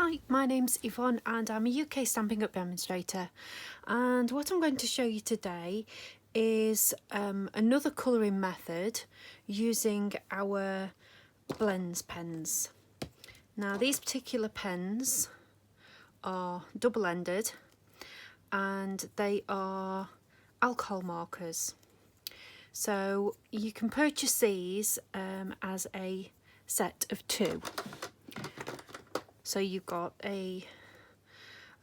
Hi, my name's Yvonne and I'm a UK Stampin' Up demonstrator, and what I'm going to show you today is another colouring method using our blends pens. Now these particular pens are double-ended and they are alcohol markers. So you can purchase these as a set of two. So you've got a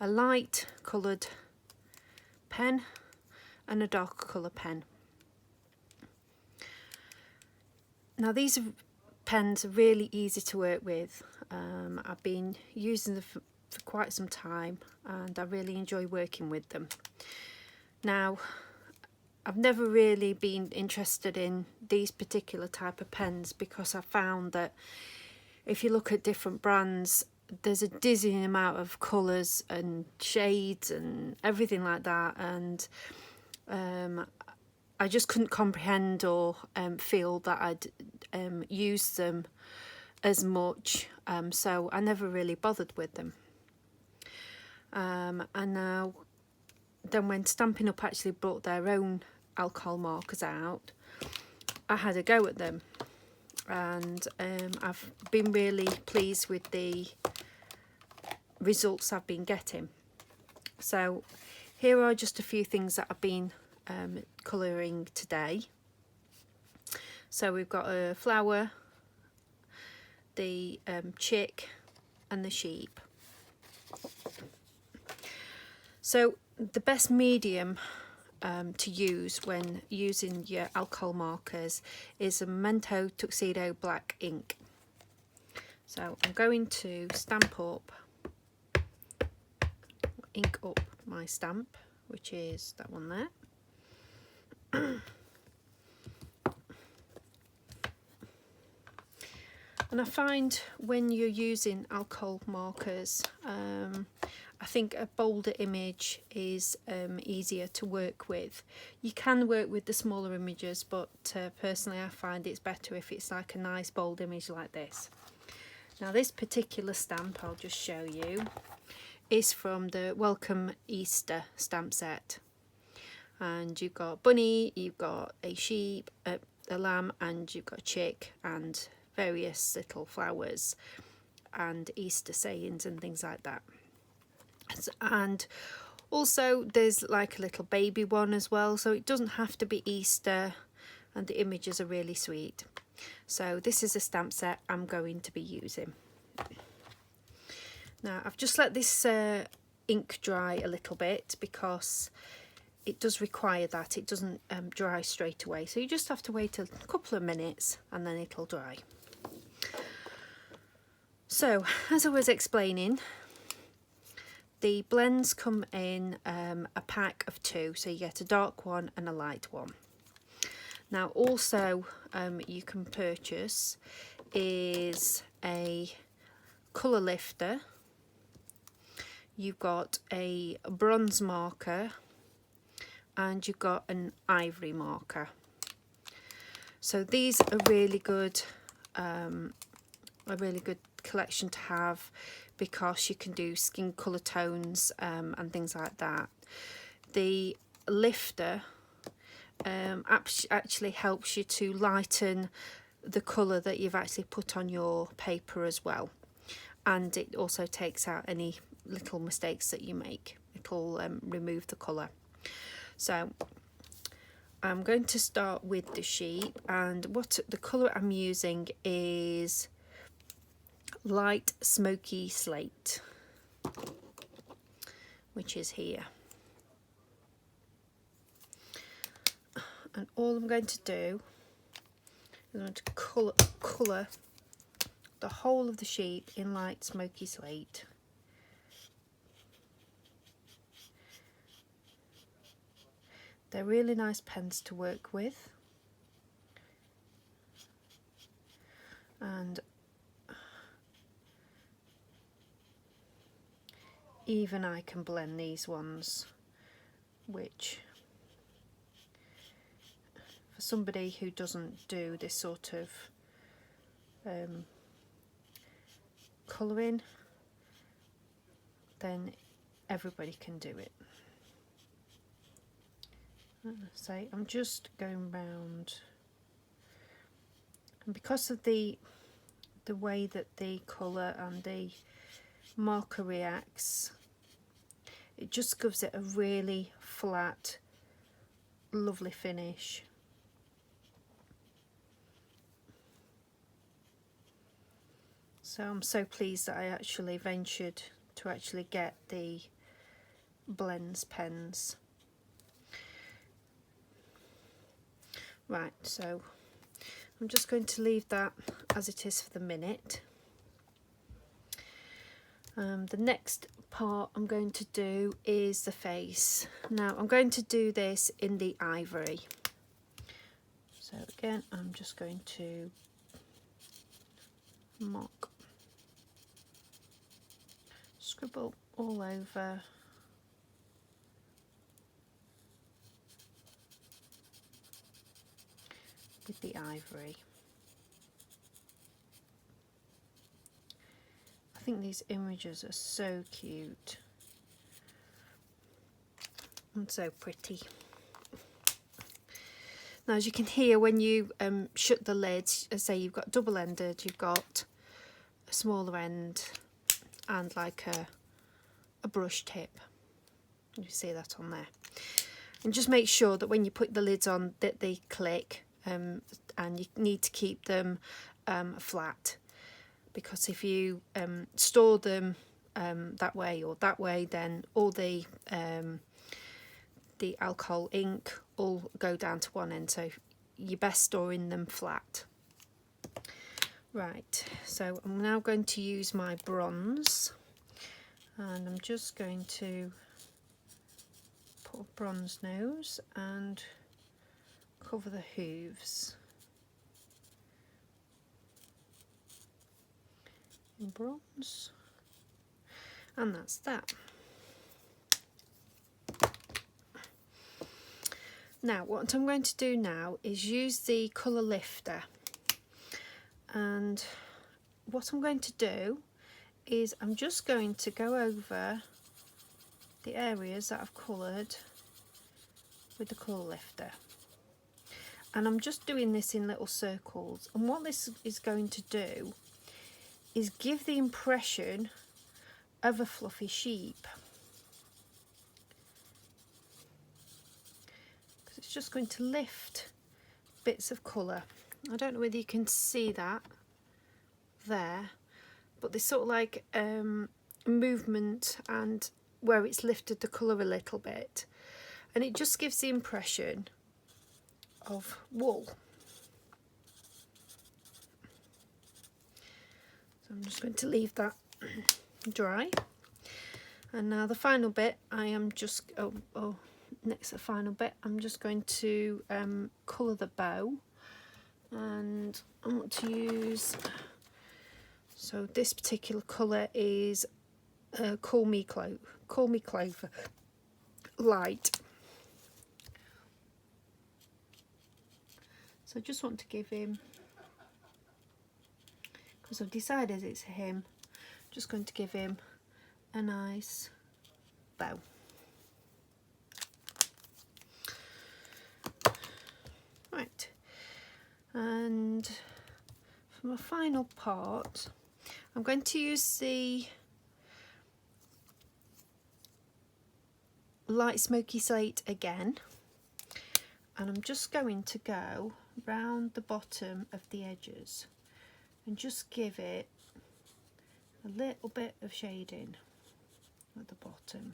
light coloured pen and a dark colour pen. Now these pens are really easy to work with. I've been using them for quite some time and I really enjoy working with them. Now I've never really been interested in these particular type of pens because I found that if you look at different brands, there's a dizzying amount of colours and shades and everything like that, and I just couldn't comprehend or feel that I'd use them as much, so I never really bothered with them. And now then when Stampin' Up actually brought their own alcohol markers out, I had a go at them, and I've been really pleased with the results I've been getting. So here are just a few things that I've been colouring today. So we've got a flower, the chick and the sheep. So the best medium to use when using your alcohol markers is a Memento Tuxedo black ink. So I'm going to ink up my stamp, which is that one there. And I find when you're using alcohol markers, I think a bolder image is easier to work with. You can work with the smaller images, but personally I find it's better if it's like a nice bold image like this. Now this particular stamp, I'll just show you, is from the Welcome Easter stamp set. And you've got bunny, you've got a sheep, a lamb, and you've got a chick and various little flowers and Easter sayings and things like that. And also there's like a little baby one as well, so it doesn't have to be Easter, and the images are really sweet. So this is a stamp set I'm going to be using. Now I've just let this ink dry a little bit because it does require that. It doesn't dry straight away, so you just have to wait a couple of minutes and then it'll dry. So as I was explaining, the blends come in a pack of two, so you get a dark one and a light one. Now also you can purchase is a colour lifter. You've got a bronze marker and you've got an ivory marker. So these are really good, a really good collection to have because you can do skin colour tones and things like that. The lifter actually helps you to lighten the colour that you've actually put on your paper as well, and it also takes out any little mistakes that you make. It'll remove the colour. So I'm going to start with the sheep, and the colour I'm using is light smoky slate, which is here. And all I'm going to do is I'm going to colour the whole of the sheep in light smoky slate. They're really nice pens to work with, and even I can blend these ones, which for somebody who doesn't do this sort of colouring, then everybody can do it. So I'm just going round, and because of the way that the colour and the marker reacts, it just gives it a really flat, lovely finish. So I'm so pleased that I actually ventured to actually get the blends pens. Right, so I'm just going to leave that as it is for the minute. The next part I'm going to do is the face. Now I'm going to do this in the ivory. So again, I'm just going to mark, scribble all over. With the ivory. I think these images are so cute and so pretty. Now, as you can hear, when you shut the lids, say you've got double-ended, you've got a smaller end and like a brush tip. You see that on there. And just make sure that when you put the lids on that they click. And you need to keep them flat, because if you store them that way or that way, then all the alcohol ink will go down to one end, so you're best storing them flat. Right, so I'm now going to use my bronze, and I'm just going to put a bronze nose and cover the hooves in bronze, and that's that. Now what I'm going to do now is use the colour lifter, and what I'm going to do is I'm just going to go over the areas that I've coloured with the colour lifter. And I'm just doing this in little circles, and what this is going to do is give the impression of a fluffy sheep, because it's just going to lift bits of colour. I don't know whether you can see that there, but there's sort of like movement and where it's lifted the colour a little bit, and it just gives the impression of wool. So I'm just going to leave that dry, and now the final bit I am just next to the final bit I'm just going to colour the bow, and I want to use, so this particular colour is Call Me Clover Light. So I just want to give him, because I've decided it's him, just going to give him a nice bow. Right, and for my final part I'm going to use the light smoky slate again, and I'm just going to go round the bottom of the edges and just give it a little bit of shading at the bottom.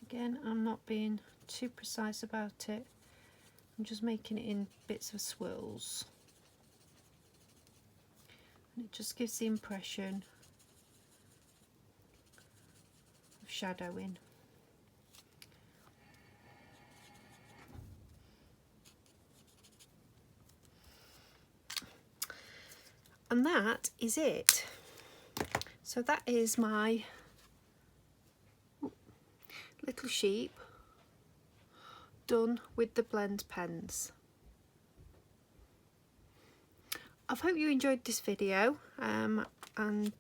Again, I'm not being too precise about it, I'm just making it in bits of swirls, and it just gives the impression of shadowing. And that is it. So that is my little sheep done with the blend pens. I hope you enjoyed this video. And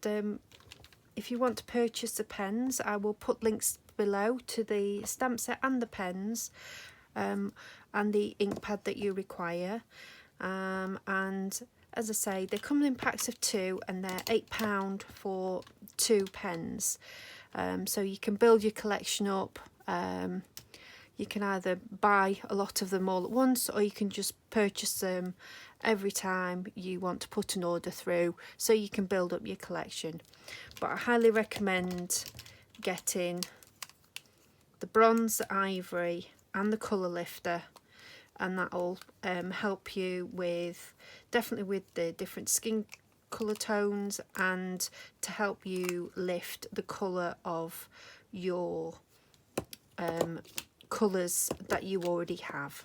if you want to purchase the pens, I will put links below to the stamp set and the pens, and the ink pad that you require. And as I say, they come in packs of 2 and they're £8 for 2 pens. So you can build your collection up. You can either buy a lot of them all at once, or you can just purchase them every time you want to put an order through, so you can build up your collection. But I highly recommend getting the bronze, the ivory and the colour lifter, and that'll help you with, definitely with the different skin colour tones, and to help you lift the colour of your colours that you already have.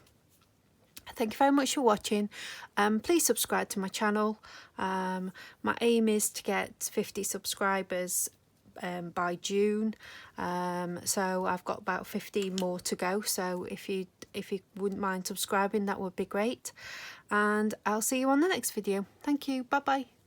Thank you very much for watching. Please subscribe to my channel. My aim is to get 50 subscribers by June, so I've got about 15 more to go, so if you wouldn't mind subscribing, that would be great, and I'll see you on the next video. Thank you. Bye bye.